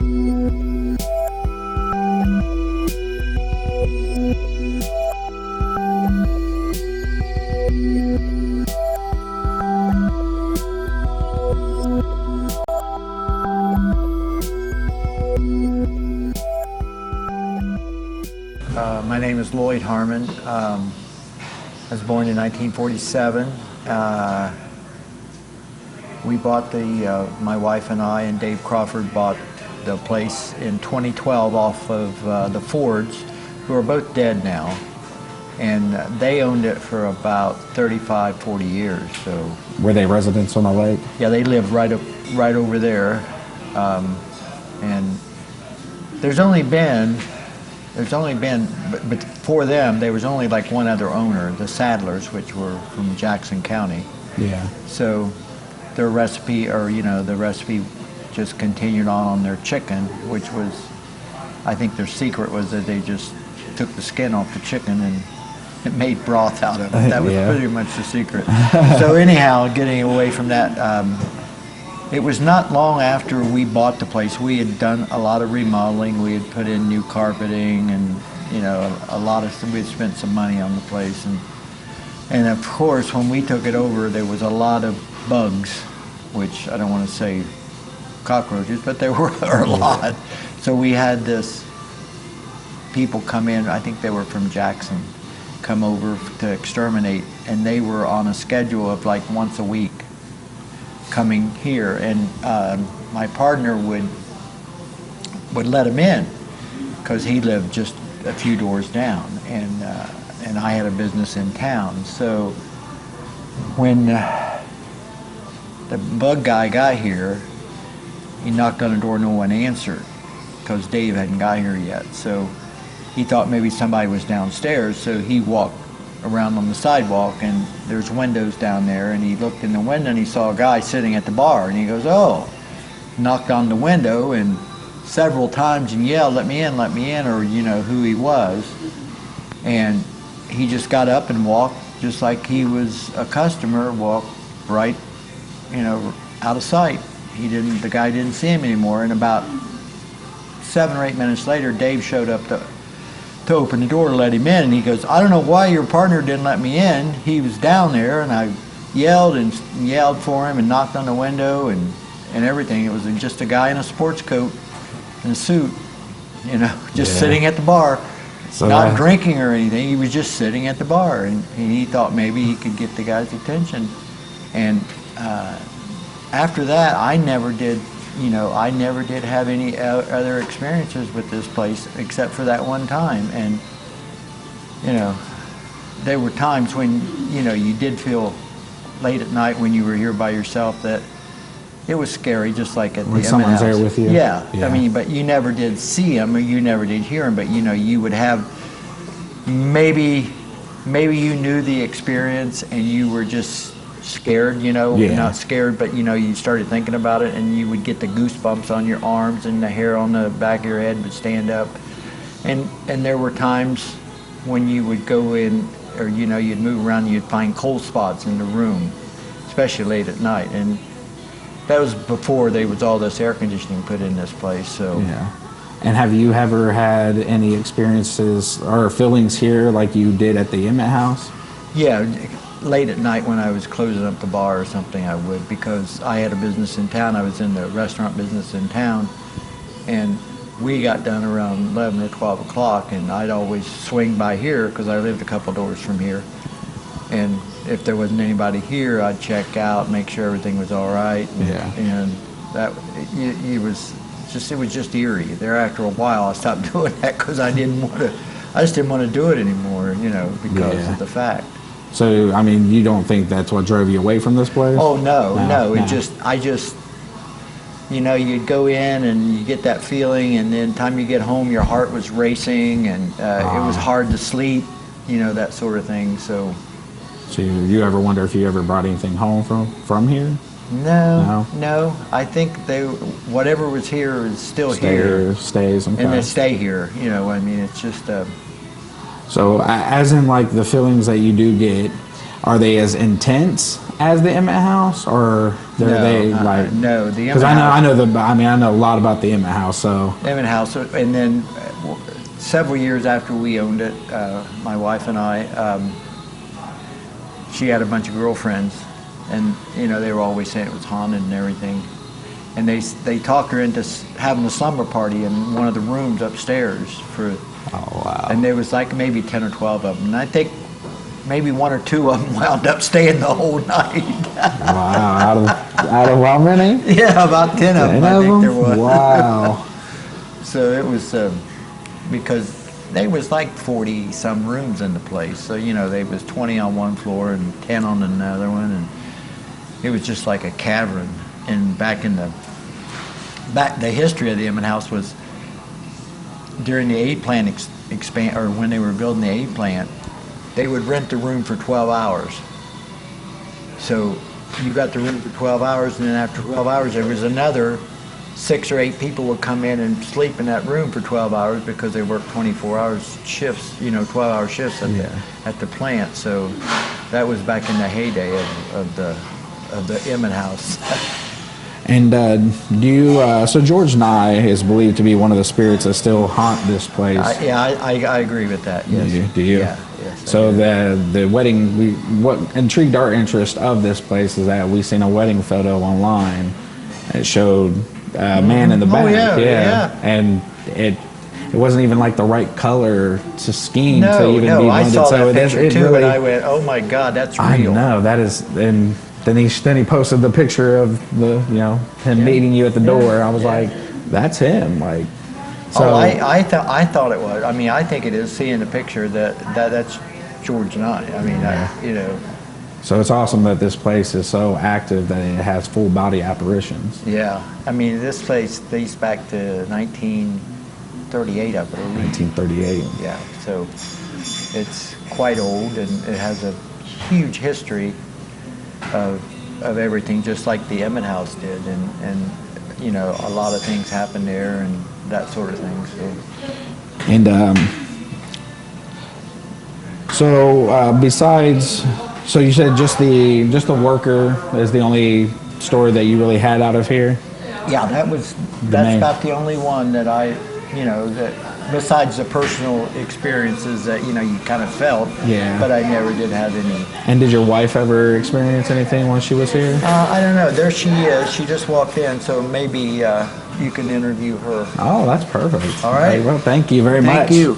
My name is Loyyd Hamon. I was born in 1947. We bought my wife and I and Dave Crawford bought the place in 2012 off of the Fords, who are both dead now. And they owned it for about 35, 40 years. So. Were they residents on the lake? Yeah, they lived right over there. And there's only been, but for them, there was only like one other owner, the Sadlers, which were from Jackson County. Yeah. So their recipe, the recipe just continued on their chicken, which was, I think their secret was that they just took the skin off the chicken and it made broth out of it. That was pretty much the secret. So anyhow, getting away from that, it was not long after we bought the place. We had done a lot of remodeling. We had put in new carpeting and, we had spent some money on the place. And of course, when we took it over, there was a lot of bugs, which I don't want to say cockroaches, but there were a lot. So we had this people come in, I think they were from Jackson, come over to exterminate, and they were on a schedule of like once a week coming here, and my partner would let him in because he lived just a few doors down, and I had a business in town. So when the bug guy got here, he knocked on the door, no one answered because Dave hadn't got here yet. So he thought maybe somebody was downstairs, so he walked around on the sidewalk, and there's windows down there, and he looked in the window and he saw a guy sitting at the bar, and he goes, oh, knocked on the window and several times and yelled, let me in, or who he was. And he just got up and walked just like he was a customer, walked right, out of sight. The guy didn't see him anymore, and about 7 or 8 minutes later, Dave showed up to open the door to let him in, and he goes, I don't know why your partner didn't let me in. He was down there, and I yelled for him and knocked on the window and everything. It was just a guy in a sports coat and a suit, just sitting at the bar, so not drinking or anything. He was just sitting at the bar, and he thought maybe he could get the guy's attention. And after that, I never did have any other experiences with this place except for that one time. And, there were times when, you did feel late at night when you were here by yourself that it was scary, just like at the Hamon someone's house. there with you. Yeah. I mean, but you never did see him or you never did hear him, but, you would have, maybe you knew the experience and you were just scared, not scared, but you started thinking about it, and you would get the goosebumps on your arms, and the hair on the back of your head would stand up. And there were times when you would go in, or you'd move around and you'd find cold spots in the room, especially late at night. And that was before there was all this air conditioning put in this place. So yeah. And have you ever had any experiences or feelings here like you did at the Emmett house? Yeah. Late at night when I was closing up the bar or something, I would, because I had a business in town. I was in the restaurant business in town, and we got done around 11 or 12 o'clock, and I'd always swing by here because I lived a couple doors from here. And if there wasn't anybody here, I'd check out, make sure everything was all right. And that it was just eerie. There, after a while, I stopped doing that because I just didn't want to do it anymore, because of the fact. So, I mean, you don't think that's what drove you away from this place? Oh, no. You'd go in and you get that feeling, and then time you get home, your heart was racing, and it was hard to sleep, that sort of thing. So you ever wonder if you ever brought anything home from here? No. I think whatever was here is still here. Stays. Okay. And they stay here, it's just... So, as in, like, the feelings that you do get, are they as intense as the Emmett House, or are they like? No, the Because I know a lot about the Emmett House. So Emmett House, and then several years after we owned it, my wife and I, she had a bunch of girlfriends, and they were always saying it was haunted and everything, and they talked her into having a slumber party in one of the rooms upstairs for. Oh wow! And there was like maybe 10 or 12 of them, and I think maybe 1 or 2 of them wound up staying the whole night. Wow! Out of how many? Yeah, about 10 of them. I think there was. Wow! So it was because there was like 40 some rooms in the place. So there was 20 on one floor and 10 on another one, and it was just like a cavern. And the history of the Emmett House was during the aid plant expand, or when they were building the aid plant, they would rent the room for 12 hours. So you got the room for 12 hours, and then after 12 hours, there was another 6 or 8 people would come in and sleep in that room for 12 hours because they worked 24 hours shifts, 12-hour shifts at the plant. So that was back in the heyday of the Emmett House. And so George Nye is believed to be one of the spirits that still haunt this place. I agree with that. Yes. Do you? Yeah. Yes. So the wedding, what intrigued our interest of this place is that we seen a wedding photo online. It showed a man in the back. Oh yeah. And it wasn't even like the right color to scheme to even be blended. I saw that picture too, really, and I went, "Oh my God, that's real." I know that is. And then he posted the picture of him meeting you at the door. I was like, that's him. Like, so I thought it was. I mean, I think it is. Seeing the picture that's George Nye. I mean, So it's awesome that this place is so active that it has full body apparitions. Yeah, I mean, this place dates back to 1938, I believe. 1938. Yeah, so it's quite old, and it has a huge history of everything, just like the Emmett House did, and a lot of things happened there and that sort of thing. And besides, so you said just the worker is the only story that you really had out of here? Yeah, that's about the only one that that besides the personal experiences that you kind of felt. Yeah. But I never did have any. And did your wife ever experience anything when she was here? I don't know. There she is. She just walked in, so maybe you can interview her. Oh, that's perfect. All right. Well, thank you very much. Thank you.